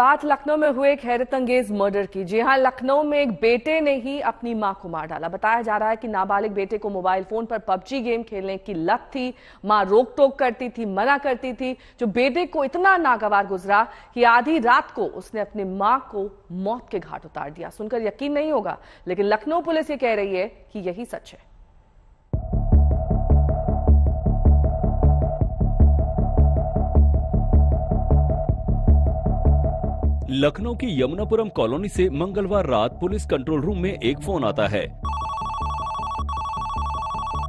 बात लखनऊ में हुए एक हैरत अंगेज मर्डर की। जी हां, लखनऊ में एक बेटे ने ही अपनी मां को मार डाला। बताया जा रहा है कि नाबालिग बेटे को मोबाइल फोन पर पबजी गेम खेलने की लत थी। मां रोक टोक करती थी, मना करती थी, जो बेटे को इतना नागवार गुजरा कि आधी रात को उसने अपनी मां को मौत के घाट उतार दिया। सुनकर यकीन नहीं होगा, लेकिन लखनऊ पुलिस ये कह रही है कि यही सच है। लखनऊ की यमुनापुरम कॉलोनी से मंगलवार रात पुलिस कंट्रोल रूम में एक फोन आता है।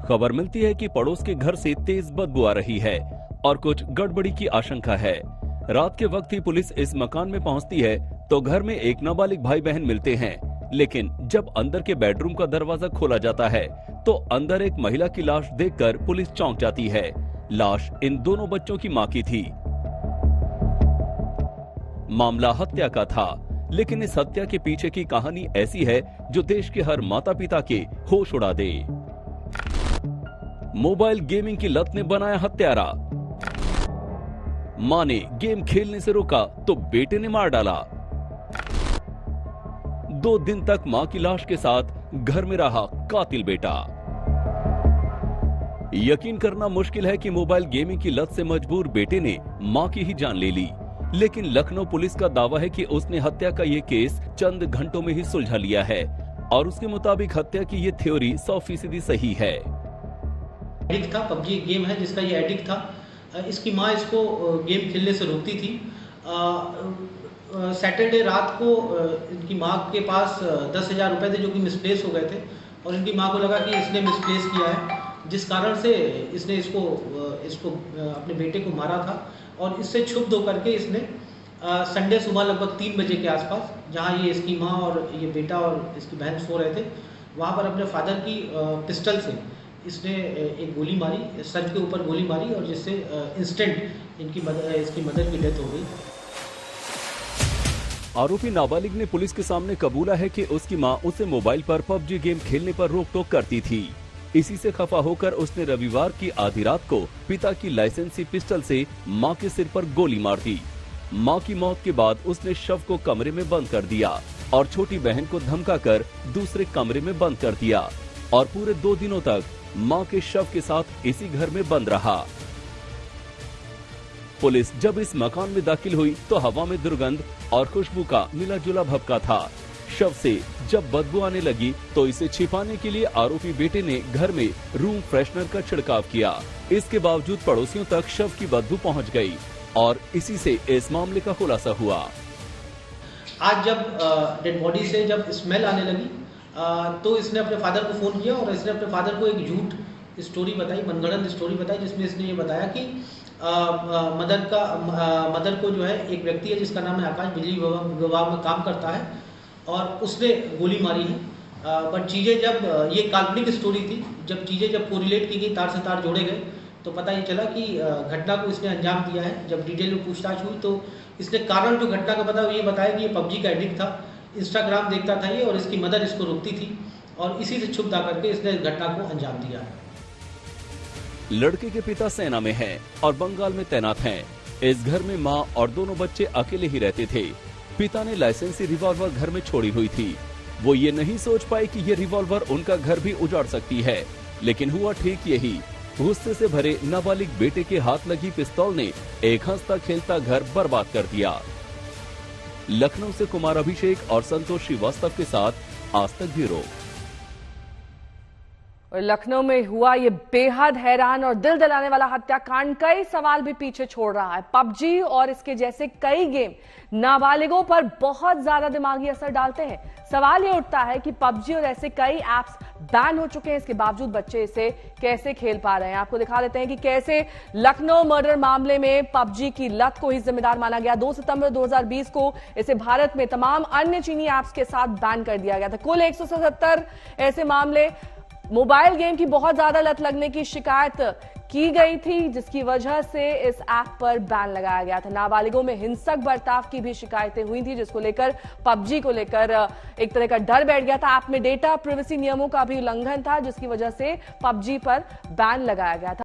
खबर मिलती है कि पड़ोस के घर से तेज बदबू आ रही है और कुछ गड़बड़ी की आशंका है। रात के वक्त ही पुलिस इस मकान में पहुंचती है तो घर में एक नाबालिग भाई बहन मिलते हैं, लेकिन जब अंदर के बेडरूम का दरवाजा खोला जाता है तो अंदर एक महिला की लाश देखकर पुलिस चौंक जाती है। लाश इन दोनों बच्चों की मां की थी। मामला हत्या का था, लेकिन इस हत्या के पीछे की कहानी ऐसी है जो देश के हर माता पिता के होश उड़ा दे। मोबाइल गेमिंग की लत ने बनाया हत्यारा। मां ने गेम खेलने से रोका तो बेटे ने मार डाला। 2 दिन तक मां की लाश के साथ घर में रहा कातिल बेटा। यकीन करना मुश्किल है कि मोबाइल गेमिंग की लत से मजबूर बेटे ने मां की ही जान ले ली, लेकिन लखनऊ पुलिस का दावा है कि उसने हत्या का ये केस चंद घंटों में ही सुलझा लिया है और उसके मुताबिक हत्या की ये थ्योरी 100% सही है। एडिक्ट था, पबजी गेम है जिसका ये एडिक्ट था। इसकी माँ इसको गेम खेलने से रोकती थी। सैटरडे रात को इनकी माँ के पास 10,000 रुपए थे जो कि मिसप्लेस हो गए थे और इनकी माँ को लगा कि इसने मिसप्लेस किया है, जिस कारण से इसने इसको अपने बेटे को मारा था। और इससे क्षुब्ध होकर के इसने संडे सुबह लगभग 3 बजे के आसपास, जहाँ ये इसकी माँ और ये बेटा और इसकी बहन सो रहे थे, वहाँ पर अपने फादर की पिस्टल से इसने एक गोली मारी, सर के ऊपर गोली मारी और जिससे इंस्टेंट इसकी मदर की डेथ हो गई। आरोपी नाबालिग ने पुलिस के सामने कबूला है कि उसकी मां उसे मोबाइल पर पबजी गेम खेलने पर रोक टोक करती थी। इसी से खफा होकर उसने रविवार की आधी रात को पिता की लाइसेंसी पिस्टल से मां के सिर पर गोली मार दी। मां की मौत के बाद उसने शव को कमरे में बंद कर दिया और छोटी बहन को धमकाकर दूसरे कमरे में बंद कर दिया और पूरे 2 दिनों तक मां के शव के साथ इसी घर में बंद रहा। पुलिस जब इस मकान में दाखिल हुई तो हवा में दुर्गंध और खुशबू का मिला जुला भभका था। शव से जब बदबू आने लगी तो इसे छिपाने के लिए आरोपी बेटे ने घर में रूम फ्रेशनर का छिड़काव किया। इसके बावजूद पड़ोसियों तक शव की बदबू पहुंच गई और इसी से इस मामले का खुलासा हुआ। आज जब डेड बॉडी से जब स्मेल आने लगी तो इसने अपने फादर को फोन किया और इसने अपने फादर को एक झूठ स्टोरी बताई, मनगढ़ंत स्टोरी बताई, जिसमें इसने ये बताया कि मदर को जो है एक व्यक्ति है जिसका नाम है आकाश, बिजली विभाग में काम करता है और उसने गोली मारी है। बट चीज़ें जब ये काल्पनिक स्टोरी थी, जब चीज़ें जब कोरिलेट की गई, तार से तार जोड़े गए, तो पता ये चला कि घटना को इसने अंजाम दिया है। जब डिटेल में पूछताछ हुई तो इसने कारण जो घटना का पता ये बताया कि ये पबजी का एडिक्ट था, इंस्टाग्राम देखता था ये और इसकी मदर इसको रोकती थी और इसी से क्षुब्ध आकर के इसने घटना को अंजाम दिया है। लड़के के पिता सेना में हैं और बंगाल में तैनात हैं। इस घर में मां और दोनों बच्चे अकेले ही रहते थे। पिता ने लाइसेंसी रिवॉल्वर घर में छोड़ी हुई थी। वो ये नहीं सोच पाए कि ये रिवॉल्वर उनका घर भी उजाड़ सकती है, लेकिन हुआ ठीक यही। गुस्से से भरे नाबालिग बेटे के हाथ लगी पिस्तौल ने एक हंसता खेलता घर बर्बाद कर दिया। लखनऊ से कुमार अभिषेक और संतोष श्रीवास्तव के साथ आज तक ब्यूरो। और लखनऊ में हुआ ये बेहद हैरान और दिल दहलाने वाला हत्याकांड कई सवाल भी पीछे छोड़ रहा है। पबजी और इसके जैसे कई गेम नाबालिगों पर बहुत ज्यादा दिमागी असर डालते हैं। सवाल ये उठता है कि पबजी और ऐसे कई एप्स बैन हो चुके हैं, इसके बावजूद बच्चे इसे कैसे खेल पा रहे हैं। आपको दिखा देते हैं कि कैसे लखनऊ मर्डर मामले में पबजी की लत को ही जिम्मेदार माना गया। 2 सितंबर 2020 को इसे भारत में तमाम अन्य चीनी एप्स के साथ बैन कर दिया गया था। कुल 177 ऐसे मामले मोबाइल गेम की बहुत ज्यादा लत लगने की शिकायत की गई थी, जिसकी वजह से इस ऐप पर बैन लगाया गया था। नाबालिगों में हिंसक बर्ताव की भी शिकायतें हुई थी, जिसको लेकर पबजी को लेकर एक तरह का डर बैठ गया था। ऐप में डेटा प्राइवेसी नियमों का भी उल्लंघन था, जिसकी वजह से पबजी पर बैन लगाया गया था।